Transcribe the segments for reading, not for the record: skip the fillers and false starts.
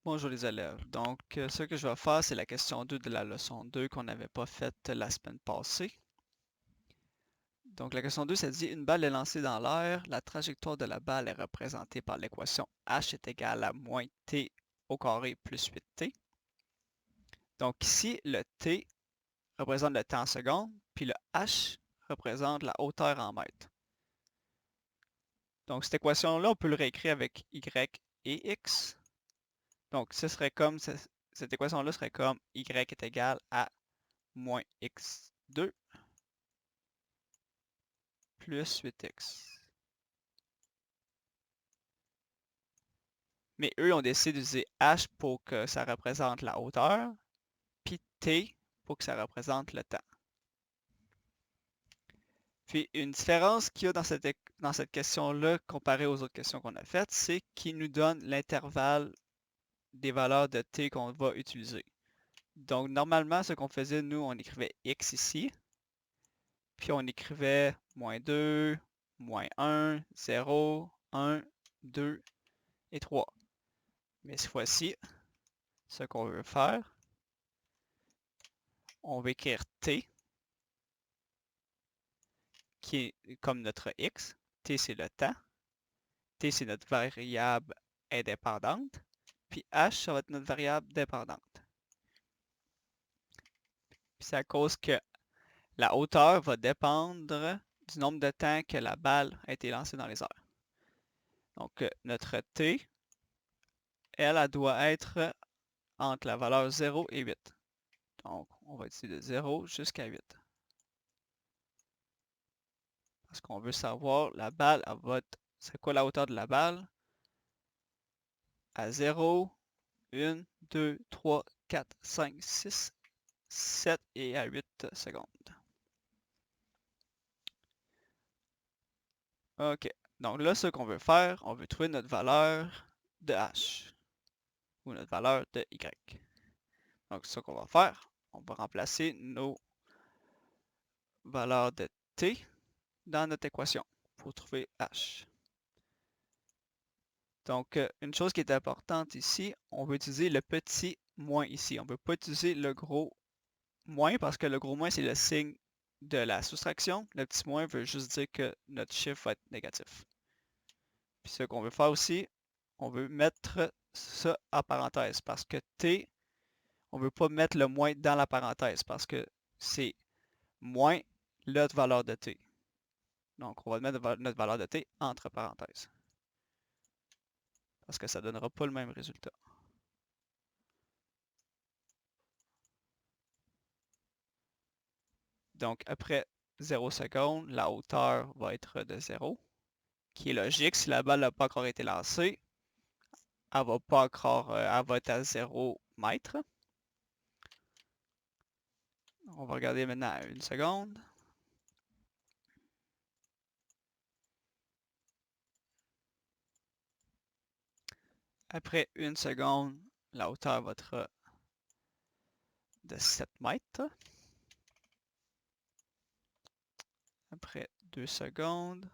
Bonjour les élèves. Donc, ce que je vais faire, c'est la question 2 de la leçon 2 qu'on n'avait pas faite la semaine passée. Donc, la question 2, ça dit une balle est lancée dans l'air. La trajectoire de la balle est représentée par l'équation h est égal à moins t au carré plus 8t. Donc, ici, le t représente le temps en secondes, puis le h représente la hauteur en mètres. Donc, cette équation-là, on peut le réécrire avec y et x. Donc, ce serait comme cette équation-là serait comme y est égal à moins x2 plus 8x. Mais eux ont décidé d'utiliser h pour que ça représente la hauteur, puis t pour que ça représente le temps. Puis une différence qu'il y a dans cette question-là comparée aux autres questions qu'on a faites, c'est qu'il nous donne l'intervalle des valeurs de t qu'on va utiliser. Donc normalement, ce qu'on faisait, nous, on écrivait x ici, puis on écrivait moins 2, moins 1, 0, 1, 2 et 3. Mais cette fois-ci, ce qu'on veut faire, on va écrire t, qui est comme notre x. T, c'est le temps. T, c'est notre variable indépendante. Puis h, ça va être notre variable dépendante. Puis c'est à cause que la hauteur va dépendre du nombre de temps que la balle a été lancée dans les airs. Donc, notre t, elle doit être entre la valeur 0 et 8. Donc, on va utiliser de 0 jusqu'à 8. Parce qu'on veut savoir, la balle, c'est quoi la hauteur de la balle? À 0, 1, 2, 3, 4, 5, 6, 7 et à 8 secondes. OK. Donc là, ce qu'on veut faire, on veut trouver notre valeur de h ou notre valeur de y. Donc, ce qu'on va faire, on va remplacer nos valeurs de t dans notre équation pour trouver h. Donc, une chose qui est importante ici, on veut utiliser le petit moins ici. On ne veut pas utiliser le gros moins parce que le gros moins, c'est le signe de la soustraction. Le petit moins veut juste dire que notre chiffre va être négatif. Puis ce qu'on veut faire aussi, on veut mettre ça en parenthèse parce que t, on ne veut pas mettre le moins dans la parenthèse parce que c'est moins notre valeur de t. Donc, on va mettre notre valeur de t entre parenthèses parce que ça ne donnera pas le même résultat. Donc, après 0 secondes, la hauteur va être de 0, qui est logique. Si la balle n'a pas encore été lancée, elle va pas encore, elle va être à 0 mètre. On va regarder maintenant à 1 seconde. Après 1 seconde, la hauteur va être de 7 mètres. Après 2 secondes,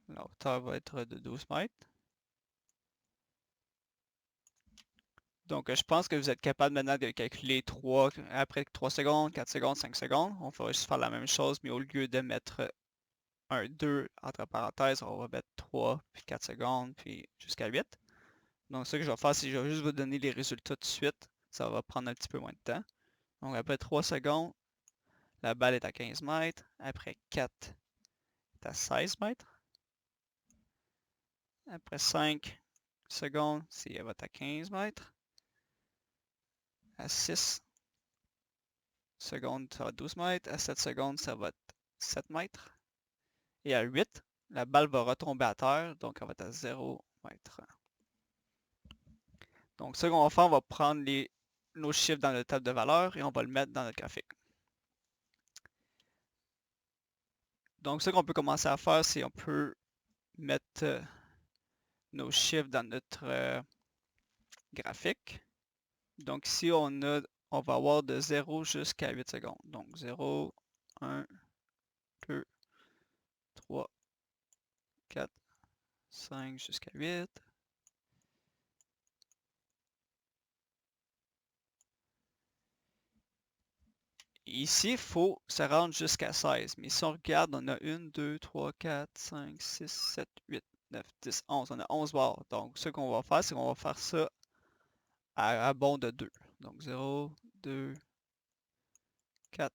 la hauteur va être de 12 mètres. Donc, je pense que vous êtes capable maintenant de calculer après 3 secondes, 4 secondes, 5 secondes. On va juste faire la même chose, mais au lieu de mettre un 2 entre parenthèses, on va mettre 3, puis 4 secondes, puis jusqu'à 8. Donc, ce que je vais faire, c'est que je vais juste vous donner les résultats tout de suite. Ça va prendre un petit peu moins de temps. Donc, après 3 secondes, la balle est à 15 mètres. Après 4, elle est à 16 mètres. Après 5 secondes, elle va être à 15 mètres. À 6 secondes, ça va être 12 mètres. À 7 secondes, ça va être 7 mètres. Et à 8, la balle va retomber à terre, donc elle va être à 0 mètre. Donc, ce qu'on va faire, on va prendre nos chiffres dans notre table de valeurs et on va le mettre dans notre graphique. Donc, ce qu'on peut commencer à faire, c'est on peut mettre nos chiffres dans notre graphique. Donc, ici, on va avoir de 0 jusqu'à 8 secondes. Donc, 0, 1, 2, 3, 4, 5 jusqu'à 8. Ici, il faut se rendre jusqu'à 16. Mais si on regarde, on a 1, 2, 3, 4, 5, 6, 7, 8, 9, 10, 11. On a 11 barres. Donc, ce qu'on va faire, c'est qu'on va faire ça à bond de 2. Donc, 0, 2, 4,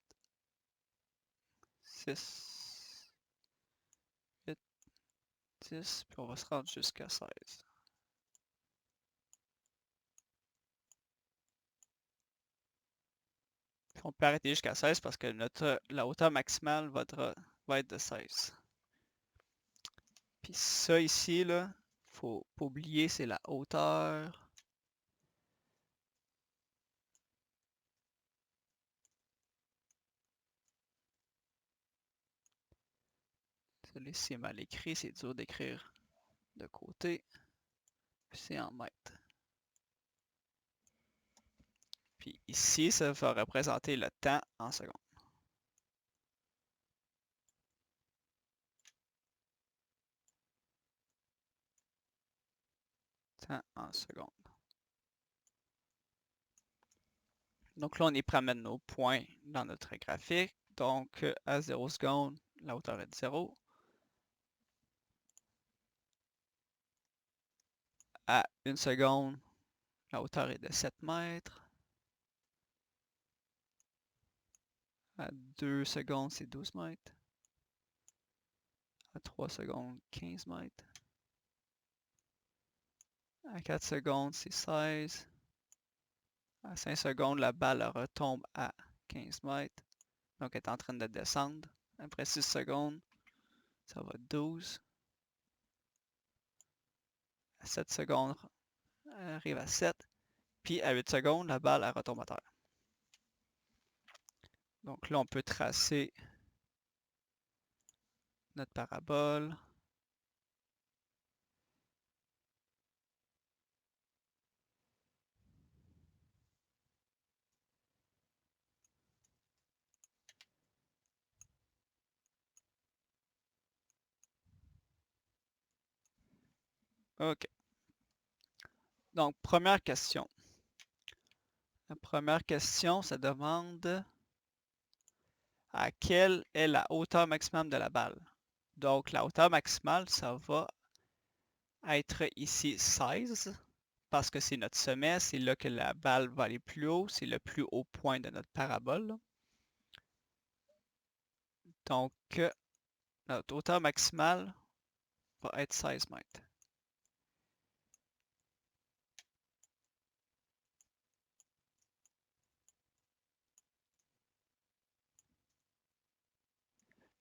6, 8, 10. Puis on va se rendre jusqu'à 16. Puis on peut arrêter jusqu'à 16 parce que la hauteur maximale va être de 16. Puis ça ici, là, faut pas oublier, c'est la hauteur. Désolé, c'est mal écrit, c'est dur d'écrire de côté. Puis c'est en mètres. Puis ici, ça va représenter le temps en secondes. Temps en secondes. Donc là, on est prêt à mettre nos points dans notre graphique. Donc, à 0 secondes, la hauteur est de 0. À 1 seconde, la hauteur est de 7 mètres. À 2 secondes, c'est 12 mètres. À 3 secondes, 15 mètres. À 4 secondes, c'est 16. À 5 secondes, la balle retombe à 15 mètres. Donc, elle est en train de descendre. Après 6 secondes, ça va 12. À 7 secondes, elle arrive à 7. Puis à 8 secondes, la balle elle retombe à terre. Donc là, on peut tracer notre parabole. OK. Donc, première question. La première question, ça demande à quelle est la hauteur maximum de la balle. Donc, la hauteur maximale, ça va être ici 16, parce que c'est notre sommet, c'est là que la balle va aller plus haut, c'est le plus haut point de notre parabole. Donc, notre hauteur maximale va être 16 mètres.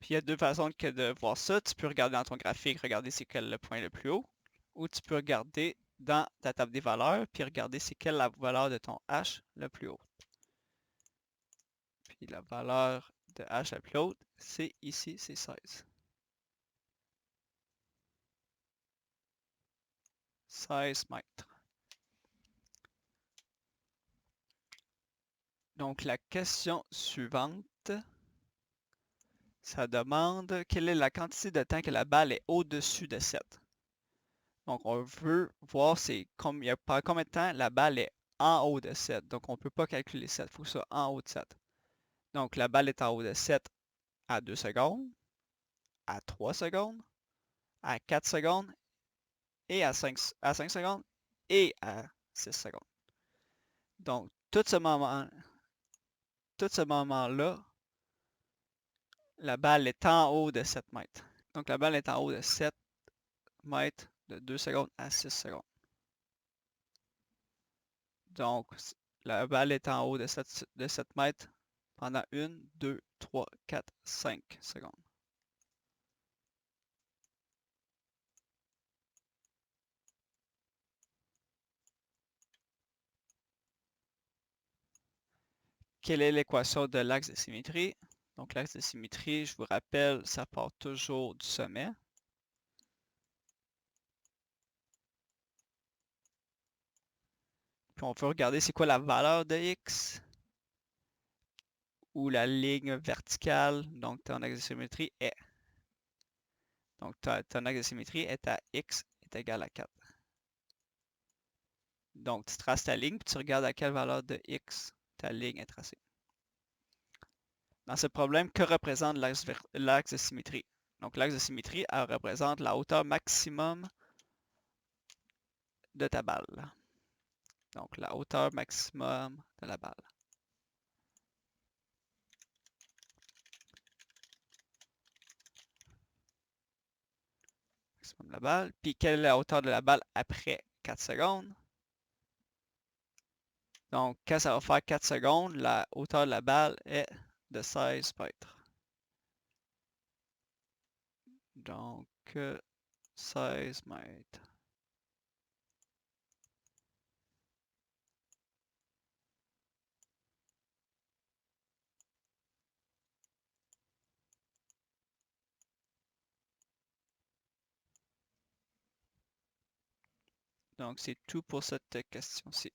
Puis il y a deux façons de voir ça. Tu peux regarder dans ton graphique, regarder c'est quel le point le plus haut, ou tu peux regarder dans ta table des valeurs, puis regarder c'est quelle la valeur de ton H le plus haut. Puis la valeur de H la plus haute, c'est ici, c'est 16. 16 mètres. Donc la question suivante, ça demande quelle est la quantité de temps que la balle est au-dessus de 7. Donc on veut voir par combien de temps la balle est en haut de 7. Donc on ne peut pas calculer 7, il faut que ça soit en haut de 7. Donc la balle est en haut de 7 à 2 secondes, à 3 secondes, à 4 secondes, et à 5 secondes, et à 6 secondes. Donc tout ce moment-là, la balle est en haut de 7 mètres. Donc la balle est en haut de 7 mètres de 2 secondes à 6 secondes. Donc la balle est en haut de 7 mètres pendant 1, 2, 3, 4, 5 secondes. Quelle est l'équation de l'axe de symétrie? Donc l'axe de symétrie, je vous rappelle, ça part toujours du sommet. Puis on peut regarder c'est quoi la valeur de x, où la ligne verticale, donc ton axe de symétrie, est. Donc, ton axe de symétrie est à x est égal à 4. Donc, tu traces ta ligne, puis tu regardes à quelle valeur de x ta ligne est tracée. Dans ce problème, que représente l'axe de symétrie? Donc, l'axe de symétrie, elle représente la hauteur maximum de ta balle. Donc, la hauteur maximum de la balle. Maximum de la balle. Puis, quelle est la hauteur de la balle après 4 secondes? Donc, quand ça va faire 4 secondes, la hauteur de la balle est de 16 mètres. Donc, 16 mètres. Donc, c'est tout pour cette question-ci.